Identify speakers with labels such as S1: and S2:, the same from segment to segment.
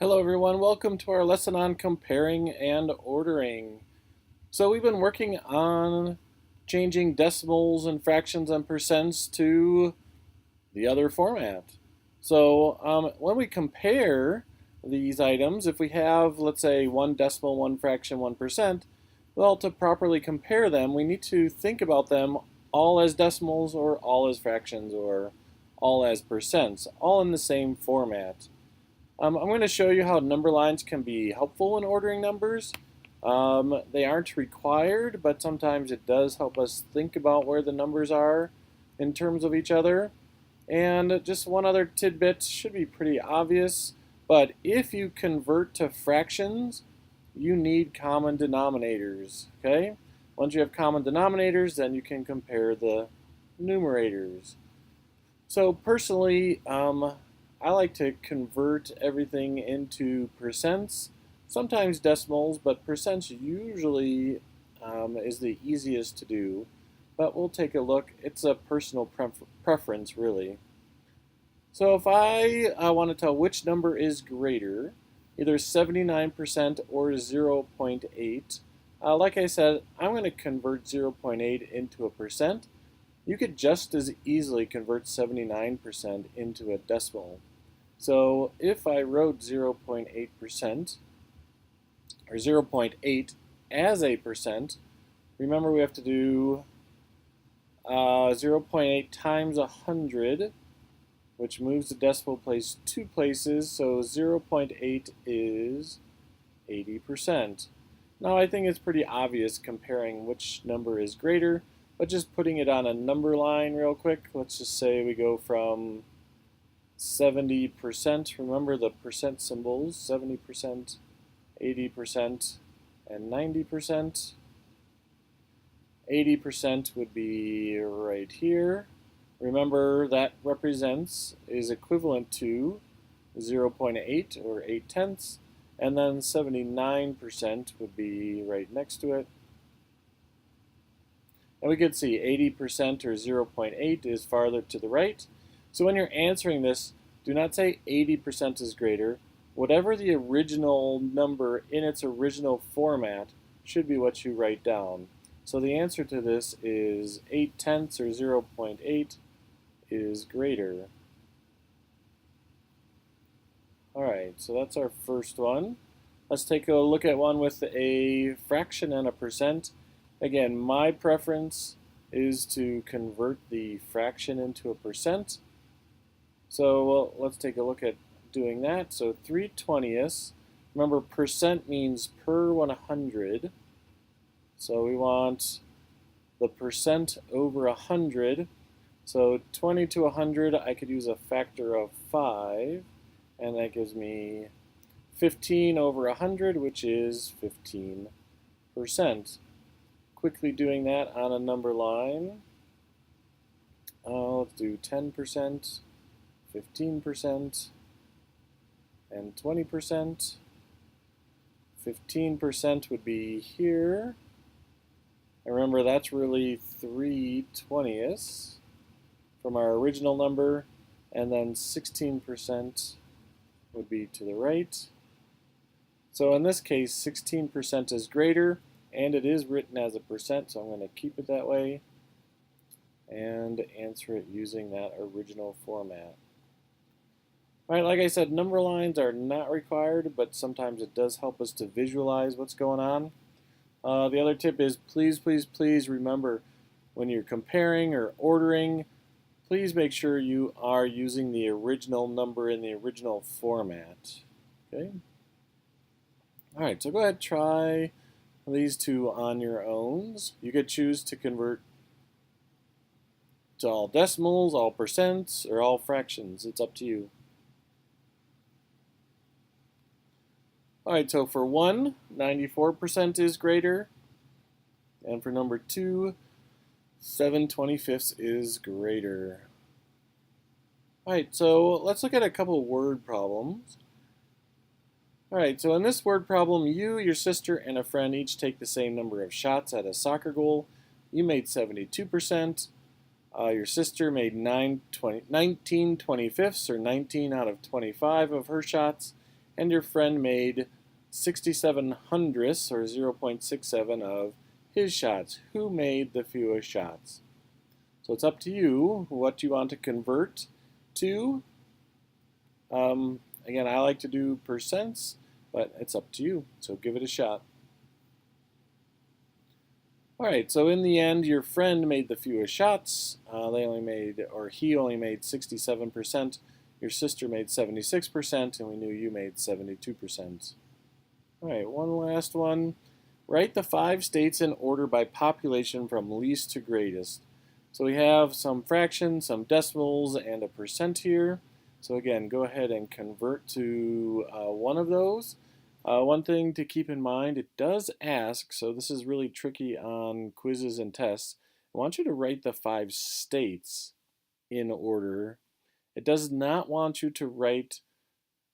S1: Hello everyone, welcome to our lesson on comparing and ordering. So we've been working on changing decimals and fractions and percents to the other format. So when we compare these items, if we have, let's say, one decimal, one fraction, 1%, well, to properly compare them, we need to think about them all as decimals or all as fractions or all as percents, all in the same format. I'm going to show you how number lines can be helpful in ordering numbers. They aren't required, but sometimes it does help us think about where the numbers are in terms of each other. And just one other tidbit, should be pretty obvious, but if you convert to fractions, you need common denominators, okay? Once you have common denominators, then you can compare the numerators. So personally, I like to convert everything into percents, sometimes decimals, but percents usually is the easiest to do. But we'll take a look. It's a personal preference, really. So if I want to tell which number is greater, either 79% or 0.8, like I said, I'm going to convert 0.8 into a percent. You could just as easily convert 79% into a decimal. So if I wrote 0.8% or 0.8 as a percent, remember we have to do 0.8 times 100, which moves the decimal place 2 places, so 0.8 is 80%. Now I think it's pretty obvious comparing which number is greater, but just putting it on a number line real quick, let's just say we go from 70%, remember the percent symbols, 70%, 80%, and 90%. 80% would be right here. Remember that is equivalent to 0.8 or 8 tenths, and then 79% would be right next to it. And we could see 80% or 0.8 is farther to the right. So when you're answering this, do not say 80% is greater. Whatever the original number in its original format should be what you write down. So the answer to this is 8 tenths or 0.8 is greater. Alright, so that's our first one. Let's take a look at one with a fraction and a percent. Again, my preference is to convert the fraction into a percent. So let's take a look at doing that. So 3/20ths. Remember, percent means per 100. So we want the percent over 100. So 20 to 100, I could use a factor of 5. And that gives me 15 over 100, which is 15%. Quickly doing that on a number line. Let's do 10%. 15%, and 20%. 15% would be here. And remember, that's really 3/20ths from our original number, and then 16% would be to the right. So in this case, 16% is greater, and it is written as a percent, so I'm going to keep it that way and answer it using that original format. Alright, like I said, number lines are not required, but sometimes it does help us to visualize what's going on. The other tip is please remember when you're comparing or ordering, please make sure you are using the original number in the original format. Okay? Alright, so go ahead and try these two on your own. You could choose to convert to all decimals, all percents, or all fractions. It's up to you. Alright, so for 1, 94% is greater. And for number 2, 7/25ths is greater. Alright, so let's look at a couple word problems. Alright, so in this word problem, you, your sister, and a friend each take the same number of shots at a soccer goal. You made 72%. Your sister made 19/25ths, or 19 out of 25 of her shots, and your friend made 67 hundredths or 0.67 of his shots. Who made the fewest shots? So it's up to you what you want to convert to. Again, I like to do percents, but it's up to you. So give it a shot. All right, so in the end, your friend made the fewest shots. He only made 67%. Your sister made 76%, and we knew you made 72%. All right, one last one. Write the 5 states in order by population from least to greatest. So we have some fractions, some decimals, and a percent here. So again, go ahead and convert to one of those. One thing to keep in mind, it does ask, so this is really tricky on quizzes and tests, I want you to write the 5 states in order. It does not want you to write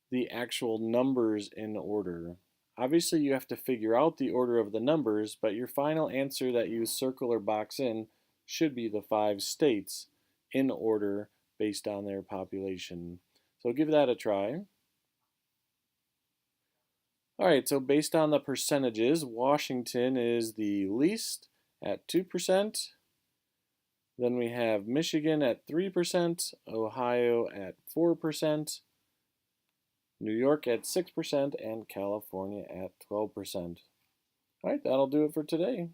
S1: the actual numbers in order. Obviously, you have to figure out the order of the numbers, but your final answer that you circle or box in should be the 5 states in order based on their population. So give that a try. All right, so based on the percentages, Washington is the least at 2%. Then we have Michigan at 3%, Ohio at 4%, New York at 6%, and California at 12%. All right, that'll do it for today.